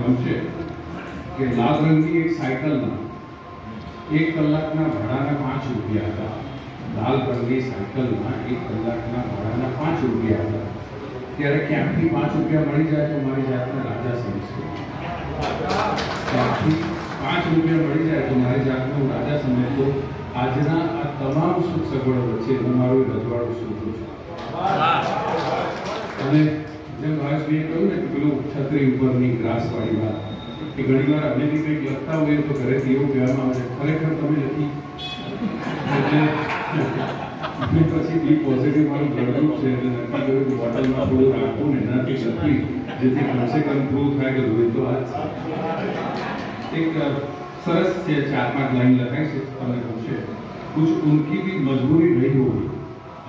ગમશે કે લાલ રંગની એક સાયકલના 1 કલાકના ભાડાના 5 રૂપિયા હતા. લાલ રંગની સાયકલના 1 કલાકના ભાડાના 5 રૂપિયા હતા. ત્યારે ક્યાંકથી 5 રૂપિયા મળી જાય તો મારી જાતને રાજા સમજતો. ક્યાંકથી 5 રૂપિયા મળી જાય તો મારી જાતને હું રાજા સમજતો. આજના આ તમામ સુખ સગવડો વચ્ચે હું મારું રજવાડું શોધું છું. અને જેમ ભાવેશભાઈએ કહ્યું ને કે પેલું છત્રી ઉપરની ગ્રાસવાળી વાત, કે ઘણી વાર અમે બી કંઈક લખતા હોઈએ તો ઘરેથી એવું કહેવામાં આવે છે ખરેખર તમે લખી. એટલે પછી બી પોઝિટિવ મારું બ્લડ છે એટલે નક્કી કર્યું કે બોટલમાં થોડું રાખવું ને એનાથી લખી જેથી કમસે કમ પ્રૂવ થાય કે રોહિત તો આ એક સરસ છે 4-5 લાइन લખાઈ છે તમને ગમશે. कुछ उनकी भी मजबूरी नहीं होगी.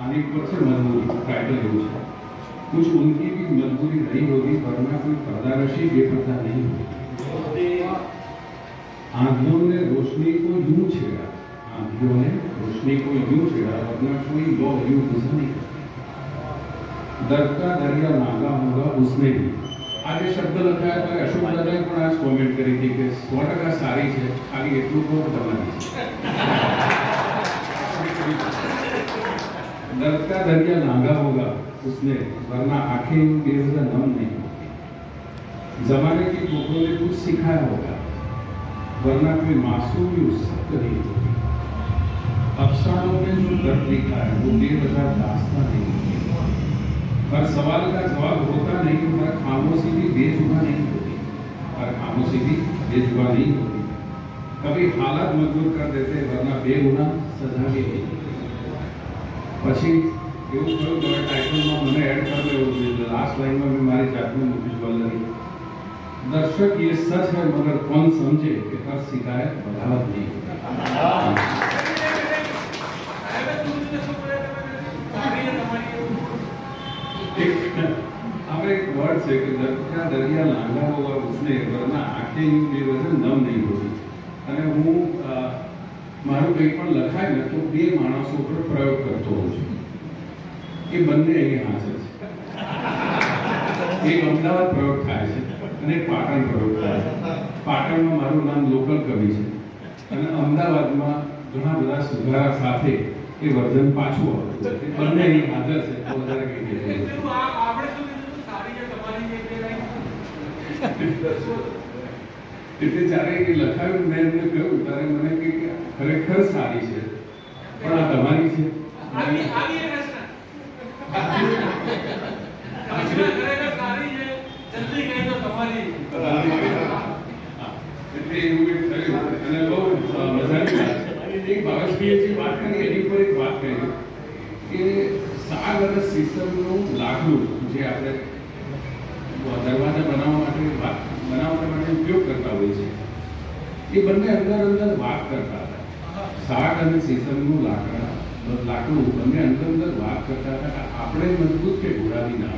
आने पर से मजबूरी टाइटल એવું છે. कुछ उनकी भी मजबूरी नहीं होगी वरना कोई पर्दानशी बेपर्दा नहीं होगी. आंधियों ने रोशनी को यूं छेड़ा, आंधियों ने रोशनी को यूं छेड़ा वरना कोई लो यूं गुजर नहीं करता. दर्द का दरिया नागा होगा उसने भी. આજે શબ્દ લખાયા તો અશોક દાદાએ પણ આ કોમેન્ટ કરી હતી કે 100% સારી છે, ખાલી એટલું તો તમારી છે. दर्द का दरिया नागा होगा उसने वरना आंखें बेवजह नम नहीं होती. जमाने की कोखों ने कुछ सिखाया होगा वरना कोई मासूमी उस सख्त नहीं होती. अफसानों में जो दर्द लिखा है वो बेवजह दास्तां नहीं होती. हर सवाल का जवाब होता नहीं, हर खामोशी भी बेजुबान नहीं होती. हर खामोशी भी बेजुबान नहीं होती. कभी हालात मजबूर कर देते वरना बेगुनाह सजा भी नहीं. પછી એવું થયું કે ટાઇટલમાં મને એડ કરી દેવું જોઈએ. લાસ્ટ લાઈનમાં મેં મારી જાતને મૂકી બોલવાની. दर्शक ये सच है मगर कौन समझे कि हर शिकायत बगावत नहीं. हमें एक वर्ड से कि दर्द का दरिया लांगा होगा उसने वरना आंखें यूं बेवजह नम नहीं होती. અને હું મારું કંઈ પણ લખાય ને તો 2 માણસો પર પ્રયોગ કરતો હોઉં છું. એ બંને અહીં હાજર છે. એક અમદાવાદ પ્રયોગ થાય છે અને પાટણ પ્રયોગ થાય છે. પાટણમાં મારું નામ લોકલ કવિ છે અને અમદાવાદમાં ઘણા બધા સુધારા સાથે એ વર્ઝન પાછું આવતું છે. બંને અહીં હાજર છે તો વધારે કંઈ કહેવું. એટલે જ્યારે એ લખાયું મેં એમને કહ્યું ત્યારે મને કે ખરેખર સારી છે પણ આ તમારી છે. એટલે એવું એક થયું અને બહુ મજાની વાત. એક ભાવેશભાઈએ જે વાત કરી એની ઉપર એક વાત કરી કે સાગ અને સીસમનું લાકડું જે આપણે દરવાજા બનાવવા માટે ઉપયોગ કરતા હોય છે એ બંને અંદર વાત કરતા હતા. સાગ અને સીસમનું લાકડું બંને અંદર વાત કરતા હતા. આપણે મજબૂત કે ઘોડાની ના